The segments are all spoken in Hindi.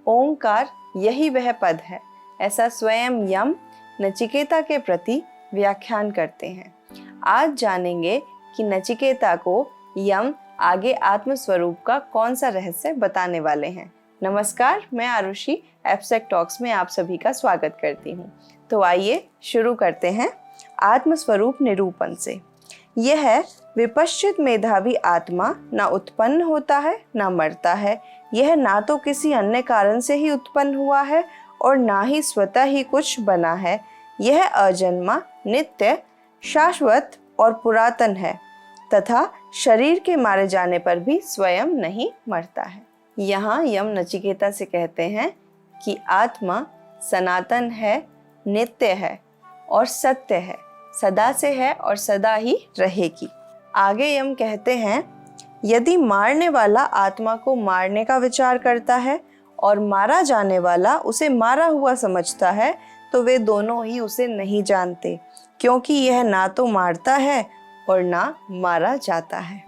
ओंकार यही वह पद है, ऐसा स्वयं यम नचिकेता के प्रति व्याख्यान करते हैं। आज जानेंगे कि नचिकेता को यम आगे आत्मस्वरूप का कौन सा रहस्य बताने वाले हैं। नमस्कार, मैं आरुषि एब्स्ट्रैक्ट टॉक्स में आप सभी का स्वागत करती हूँ। तो आइए शुरू करते हैं आत्मस्वरूप निरूपण से। यह विपश्चित मेधावी आत्मा न उत्पन्न होता है न मरता है। यह ना तो किसी अन्य कारण से ही उत्पन्न हुआ है और ना ही स्वतः ही कुछ बना है। यह अजन्मा, नित्य, शाश्वत और पुरातन है तथा शरीर के मारे जाने पर भी स्वयं नहीं मरता है। यहाँ यम नचिकेता से कहते हैं कि आत्मा सनातन है, नित्य है और सत्य है, सदा से है और सदा ही रहेगी। आगे यम कहते हैं, यदि मारने वाला आत्मा को मारने का विचार करता है और मारा जाने वाला उसे मारा हुआ समझता है तो वे दोनों ही उसे नहीं जानते, क्योंकि यह ना तो मारता है और ना मारा जाता है।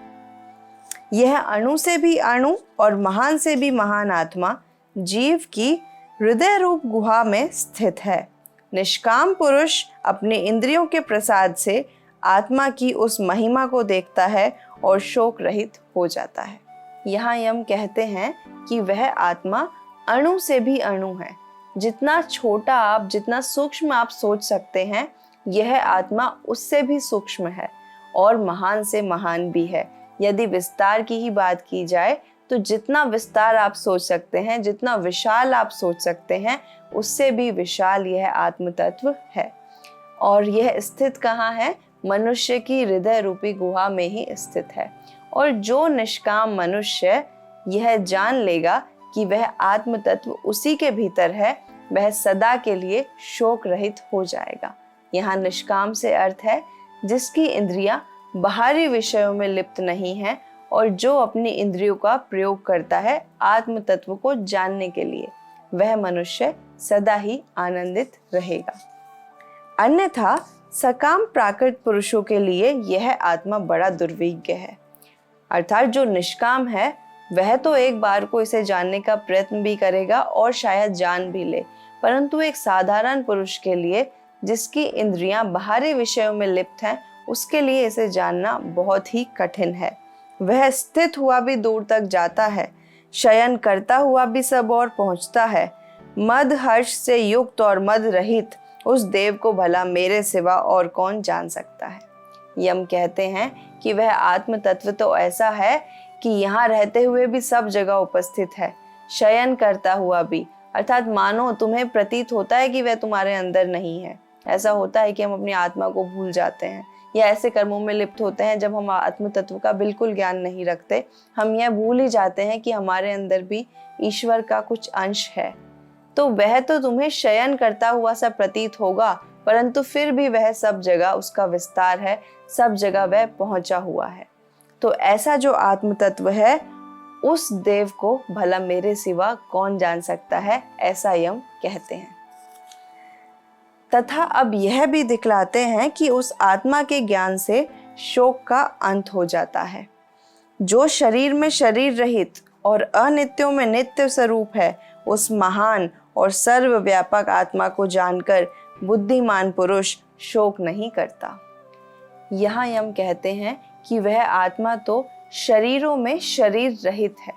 यह अणु से भी अणु और महान से भी महान आत्मा जीव की हृदय रूप गुहा में स्थित है। निष्काम पुरुष अपने इंद्रियों के प्रसाद से आत्मा की उस महिमा को देखता है और शोक रहित हो जाता है। यहाँ यम कहते हैं कि वह आत्मा अणु से भी अणु है। जितना छोटा आप, जितना सूक्ष्म आप सोच सकते हैं, यह आत्मा उससे भी सूक्ष्म है और महान से महान भी है। यदि विस्तार की ही बात की जाए तो जितना विस्तार आप सोच सकते हैं, जितना विशाल आप सोच सकते हैं, उससे भी विशाल यह आत्म तत्व है। और यह स्थित कहाँ है? मनुष्य की हृदय रूपी गुहा में ही स्थित है। और जो निष्काम मनुष्य यह जान लेगा कि वह आत्म तत्व उसी के भीतर है, वह सदा के लिए शोक रहित हो जाएगा। यहाँ निष्काम से अर्थ है जिसकी इंद्रियां बाहरी विषयों में लिप्त नहीं है और जो अपनी इंद्रियों का प्रयोग करता है आत्म तत्व को जानने के लिए, वह मनुष्य सदा ही आनंदित रहेगा। अन्यथा सकाम प्राकृत पुरुषों के लिए यह आत्मा बड़ा दुर्विज्ञ है। अर्थात जो निष्काम है वह तो एक बार को इसे जानने का प्रयत्न भी करेगा और शायद जान भी ले, परंतु एक साधारण पुरुष के लिए जिसकी इंद्रियां बाहरी विषयों में लिप्त हैं, उसके लिए इसे जानना बहुत ही कठिन है। वह स्थित हुआ भी दूर तक जाता है, शयन करता हुआ भी सब और पहुंचता है। मद हर्ष से युक्त और मद रहित उस देव को भला मेरे सिवा और कौन जान सकता है। यम कहते हैं कि वह आत्म तत्व तो ऐसा है कि यहाँ रहते हुए भी सब जगह उपस्थित है, शयन करता हुआ भी, अर्थात मानो तुम्हें प्रतीत होता है कि वह तुम्हारे अंदर नहीं है। ऐसा होता है कि हम अपनी आत्मा को भूल जाते हैं या ऐसे कर्मों में लिप्त होते हैं जब हम आत्म तत्व का बिल्कुल ज्ञान नहीं रखते। हम यह भूल ही जाते हैं कि हमारे अंदर भी ईश्वर का कुछ अंश है। तो वह तो तुम्हें शयन करता हुआ सा प्रतीत होगा, परंतु फिर भी वह सब जगह उसका विस्तार है, सब जगह वह पहुंचा हुआ है। तो ऐसा जो आत्म तत्व है, उस देव को भला मेरे सिवा कौन जान सकता है, ऐसा यम कहते हैं। तथा अब यह भी दिखलाते हैं कि उस आत्मा के ज्ञान से शोक का अंत हो जाता है। जो शरीर में शरीर रहित और अनित्यों में नित्य स्वरूप है, उस महान और सर्वव्यापक आत्मा को जानकर बुद्धिमान पुरुष शोक नहीं करता। यहाँ यम कहते हैं कि वह आत्मा तो शरीरों में शरीर रहित है।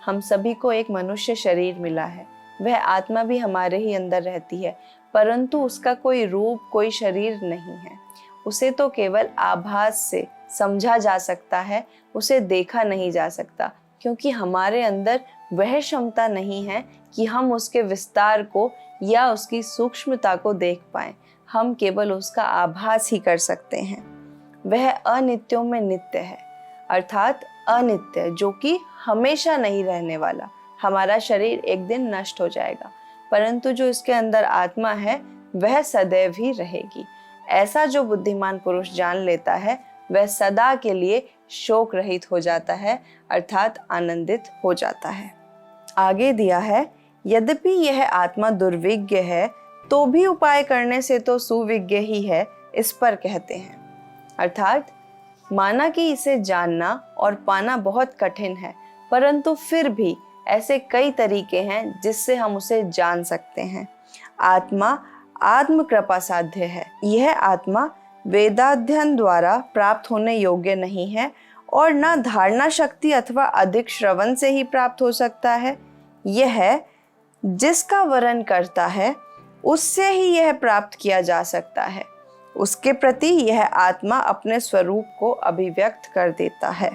हम सभी को एक मनुष्य शरीर मिला है, वह आत्मा भी हमारे ही अंदर रहती है, परंतु उसका कोई रूप, कोई शरीर नहीं है। उसे तो केवल आभास से समझा जा सकता है, उसे देखा नहीं जा सकता, क्योंकि हमारे अंदर वह क्षमता नहीं है कि हम उसके विस्तार को या उसकी सूक्ष्मता को देख पाएं। हम केवल उसका आभास ही कर सकते हैं। वह अनित्यों में नित्य है, अर्थात अनित्य जो कि हमेशा नहीं रहने वाला। हमारा शरीर एक दिन नष्ट हो जाएगा, परंतु जो इसके अंदर आत्मा है वह सदैव ही रहेगी। ऐसा जो बुद्धिमान पुरुष जान लेता है वह सदा के लिए शोक रहित हो जाता है, अर्थात आनंदित हो जाता है। आगे दिया है, यद्यपि यह आत्मा दुर्विज्ञ है तो भी उपाय करने से तो सुविज्ञ ही है, इस पर कहते हैं। अर्थात माना कि इसे जानना और पाना बहुत कठिन है, परंतु फिर भी ऐसे कई तरीके हैं जिससे हम उसे जान सकते हैं। आत्मा आत्म कृपा साध्य है। यह आत्मा वेदाध्ययन द्वारा प्राप्त होने योग्य नहीं है और न धारणा शक्ति अथवा अधिक श्रवण से ही प्राप्त हो सकता है। यह जिसका वर्णन करता है उससे ही यह प्राप्त किया जा सकता है। उसके प्रति यह आत्मा अपने स्वरूप को अभिव्यक्त कर देता है।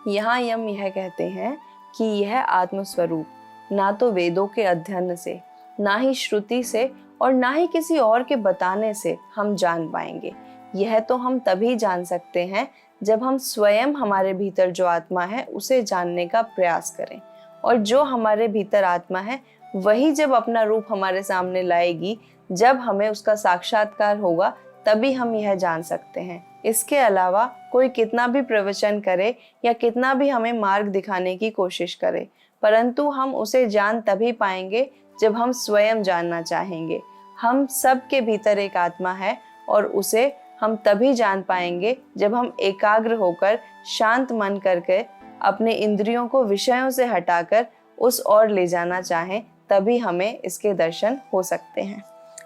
यहाँ यम यह कहते हैं कि यह आत्मस्वरूप ना तो वेदों के अध्ययन से, ना ही श्रुति से और ना ही किसी और के बताने से हम जान पाएंगे। यह तो हम तभी जान सकते हैं जब हम स्वयं हमारे भीतर जो आत्मा है उसे जानने का प्रयास करें, और जो हमारे भीतर आत्मा है वही जब अपना रूप हमारे सामने लाएगी, जब हमें उसका साक्षात्कार होगा, तभी हम यह जान सकते हैं। इसके अलावा कोई कितना भी प्रवचन करे या कितना भी हमें मार्ग दिखाने की कोशिश करे, परंतु हम उसे जान तभी पाएंगे जब हम स्वयं जानना चाहेंगे। हम सब के भीतर एक आत्मा है और उसे हम तभी जान पाएंगे जब हम एकाग्र होकर शांत मन करके अपने इंद्रियों को विषयों से हटाकर उस ओर ले जाना चाहें, तभी हमें इसके दर्शन हो सकते हैं।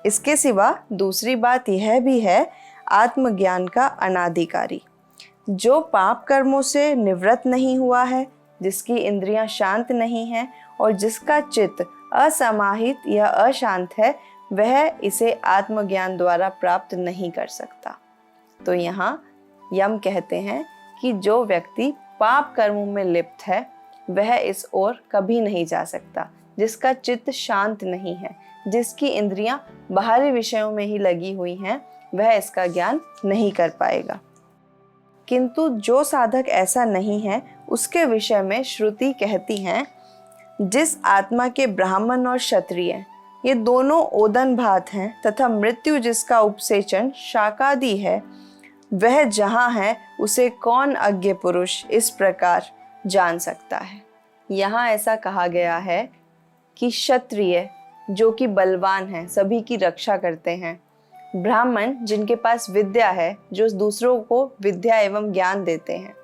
इसके सिवा दूसरी बात यह भी है आत्मज्ञान का अनाधिकारी। जो पाप कर्मों से निवृत्त नहीं हुआ है, जिसकी इंद्रियां शांत नहीं हैं और जिसका चित्त असमाहित या अशांत है, वह इसे आत्मज्ञान द्वारा प्राप्त नहीं कर सकता। तो यहाँ यम कहते हैं कि जो व्यक्ति पाप कर्मों में लिप्त है वह इस ओर कभी नहीं जा सकता। जिसका चित्त शांत नहीं है, जिसकी इंद्रियां बाहरी विषयों में ही लगी हुई हैं, वह इसका ज्ञान नहीं कर पाएगा। किंतु जो साधक ऐसा नहीं है, उसके विषय में श्रुति कहती हैं, जिस आत्मा के ब्राह्मण और क्षत्रिय ये दोनों ओदन भात हैं तथा मृत्यु जिसका उपसेचन शाकादि है, वह जहाँ है उसे कौन अज्ञ पुरुष इस प्रकार जान सकता है। यहाँ ऐसा कहा गया है कि क्षत्रिय जो कि बलवान हैं, सभी की रक्षा करते हैं, ब्राह्मण जिनके पास विद्या है, जो दूसरों को विद्या एवं ज्ञान देते हैं,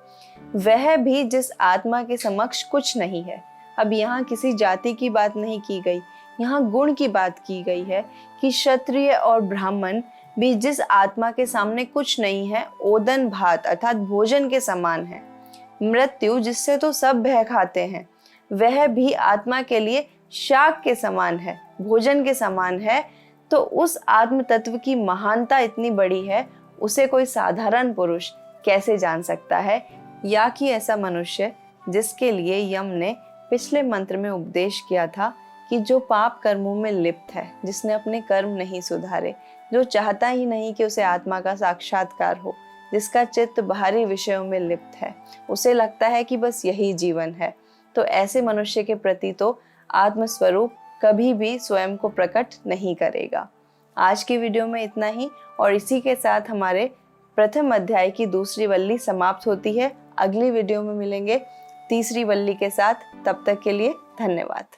वह भी जिस आत्मा के समक्ष कुछ नहीं है। अब यहाँ किसी जाति की बात नहीं की गई, यहाँ गुण की बात की गई है कि क्षत्रिय और ब्राह्मण भी जिस आत्मा के सामने कुछ नहीं है, ओदन भात अर्थात भोजन के समान है। मृत्यु जिससे तो सब भय खाते हैं, वह भी आत्मा के लिए शाक के समान है, भोजन के समान है। तो उस आत्म तत्व की महानता इतनी बड़ी है, उसे कोई साधारण पुरुष कैसे जान सकता है? या कि ऐसा मनुष्य जिसके लिए यम ने पिछले मंत्र में उपदेश किया था कि जो पाप कर्मों में लिप्त है, जिसने अपने कर्म नहीं सुधारे, जो चाहता ही नहीं कि उसे आत्मा का साक्षात्कार हो, जिसका चित्त बाहरी विषयों में लिप्त है, उसे लगता है कि बस यही जीवन है, तो ऐसे मनुष्य के प्रति तो आत्मस्वरूप कभी भी स्वयं को प्रकट नहीं करेगा। आज की वीडियो में इतना ही, और इसी के साथ हमारे प्रथम अध्याय की दूसरी वल्ली समाप्त होती है। अगली वीडियो में मिलेंगे तीसरी वल्ली के साथ। तब तक के लिए धन्यवाद।